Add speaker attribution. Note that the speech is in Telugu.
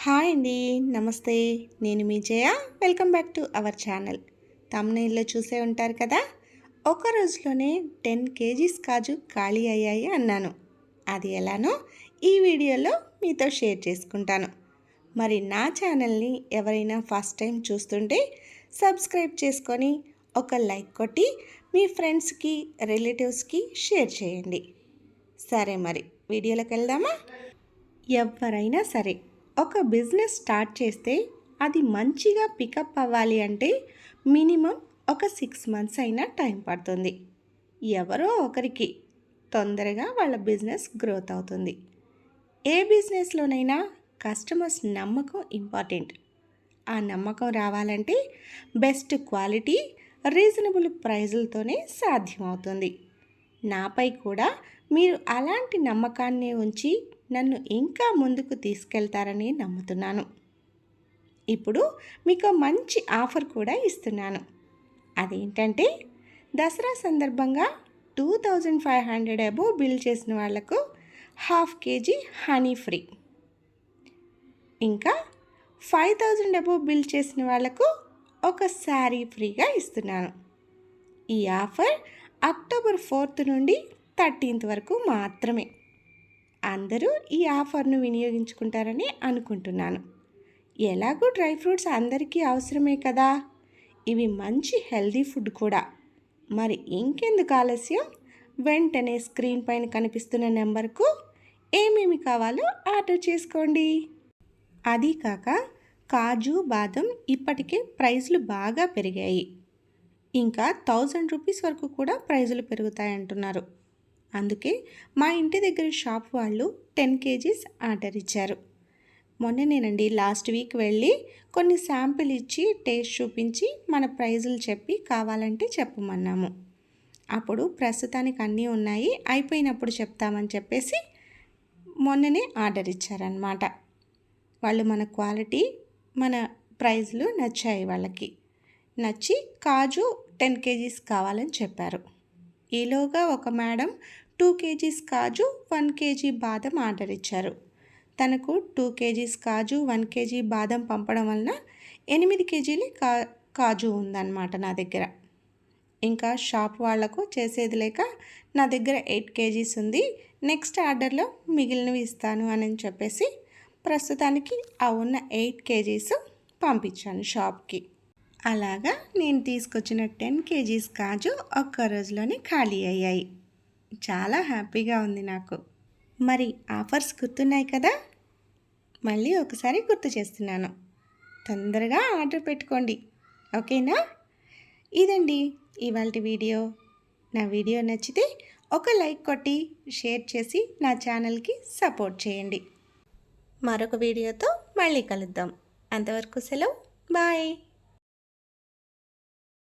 Speaker 1: హాయ్ అండి. నమస్తే. నేను మీ Jaya. Welcome back to our channel. తమ్నెయిల్లో చూసే ఉంటారు కదా, ఒక రోజులోనే 10 కేజీస్ కాజు ఖాళీ అయ్యాయి అన్నాను. అది ఎలానో ఈ వీడియోలో మీతో షేర్ చేసుకుంటాను. మరి నా ఛానల్ని ఎవరైనా ఫస్ట్ టైం చూస్తుంటే సబ్స్క్రైబ్ చేసుకొని ఒక లైక్ కొట్టి మీ ఫ్రెండ్స్కి రిలేటివ్స్కి షేర్ చేయండి. సరే, మరి వీడియోలోకి వెళ్దామా? ఎవరైనా సరే ఒక బిజినెస్ స్టార్ట్ చేస్తే అది మంచిగా పికప్ అవ్వాలి అంటే మినిమం ఒక 6 మంత్స్ అయినా టైం పడుతుంది. ఎవరో ఒకరికి తొందరగా వాళ్ళ బిజినెస్ గ్రోత్ అవుతుంది. ఏ బిజినెస్లోనైనా కస్టమర్స్ నమ్మకం ఇంపార్టెంట్. ఆ నమ్మకం రావాలంటే బెస్ట్ క్వాలిటీ, రీజనబుల్ ప్రైజులతోనే సాధ్యమవుతుంది. నాపై కూడా మీరు అలాంటి నమ్మకాన్ని ఉంచి నన్ను ఇంకా ముందుకు తీసుకెళ్తారని నమ్ముతున్నాను. ఇప్పుడు మీకు మంచి ఆఫర్ కూడా ఇస్తున్నాను. అదేంటంటే, దసరా సందర్భంగా 2500 అబోవ్ బిల్ చేసిన వాళ్లకు 1/2 kg హనీ ఫ్రీ, ఇంకా 5000 అబోవ్ బిల్ చేసిన వాళ్లకు ఒక శారీ ఫ్రీగా ఇస్తున్నాను. ఈ ఆఫర్ అక్టోబర్ 4th నుండి 13th వరకు మాత్రమే. అందరూ ఈ ఆఫర్ను వినియోగించుకుంటారని అనుకుంటున్నాను. ఎలాగూ డ్రై ఫ్రూట్స్ అందరికీ అవసరమే కదా, ఇవి మంచి హెల్దీ ఫుడ్ కూడా. మరి ఇంకెందుకు ఆలస్యం, వెంటనే స్క్రీన్ పైన కనిపిస్తున్న నెంబర్కు ఏమేమి కావాలో ఆర్డర్ చేసుకోండి. అది కాక కాజు, బాదం ఇప్పటికే ప్రైజులు బాగా పెరిగాయి. ఇంకా 1000 రూపీస్ వరకు కూడా ప్రైజులు పెరుగుతాయంటున్నారు. అందుకే మా ఇంటి దగ్గర షాప్ వాళ్ళు 10 కేజీస్ ఆర్డర్ ఇచ్చారు. మొన్ననేనండి, లాస్ట్ వీక్ వెళ్ళి కొన్ని శాంపిల్ ఇచ్చి టేస్ట్ చూపించి మన ప్రైజులు చెప్పి కావాలంటే చెప్పమన్నాము. అప్పుడు ప్రస్తుతానికి అన్నీ ఉన్నాయి, అయిపోయినప్పుడు చెప్తామని చెప్పేసి మొన్ననే ఆర్డర్ ఇచ్చారనమాట. వాళ్ళు మన క్వాలిటీ, మన ప్రైజులు నచ్చాయి. వాళ్ళకి నచ్చి కాజు 10 కేజీస్ కావాలని చెప్పారు. ఈలోగా ఒక మేడం 2 కేజీస్ కాజు 1 కేజీ బాదం ఆర్డర్ ఇచ్చారు. తనకు 2 కేజీస్ కాజు 1 కేజీ బాదం పంపడం వలన 8 కేజీలు కాజు ఉందన్నమాట నా దగ్గర. ఇంకా షాప్ వాళ్లకు చేసేది లేక నా దగ్గర 8 కేజీస్ ఉంది, నెక్స్ట్ ఆర్డర్లో మిగిలినవి ఇస్తాను అని చెప్పేసి ప్రస్తుతానికి ఆ ఉన్న 8 కేజీస్ పంపించాను షాప్కి. అలాగా నేను తీసుకొచ్చిన 10 కేజీస్ కాజు ఒక్క రోజులోనే ఖాళీ అయ్యాయి. చాలా హ్యాపీగా ఉంది నాకు. మరి ఆఫర్స్ గుర్తున్నాయి కదా, మళ్ళీ ఒకసారి గుర్తు చేస్తున్నాను. తొందరగా ఆర్డర్ పెట్టుకోండి, ఓకేనా? ఇదండి ఇవాల్టి వీడియో. నా వీడియో నచ్చితే ఒక లైక్ కొట్టి షేర్ చేసి నా ఛానల్కి సపోర్ట్ చేయండి. మరొక వీడియోతో మళ్ళీ కలుద్దాం. అంతవరకు సెలవు, బాయ్.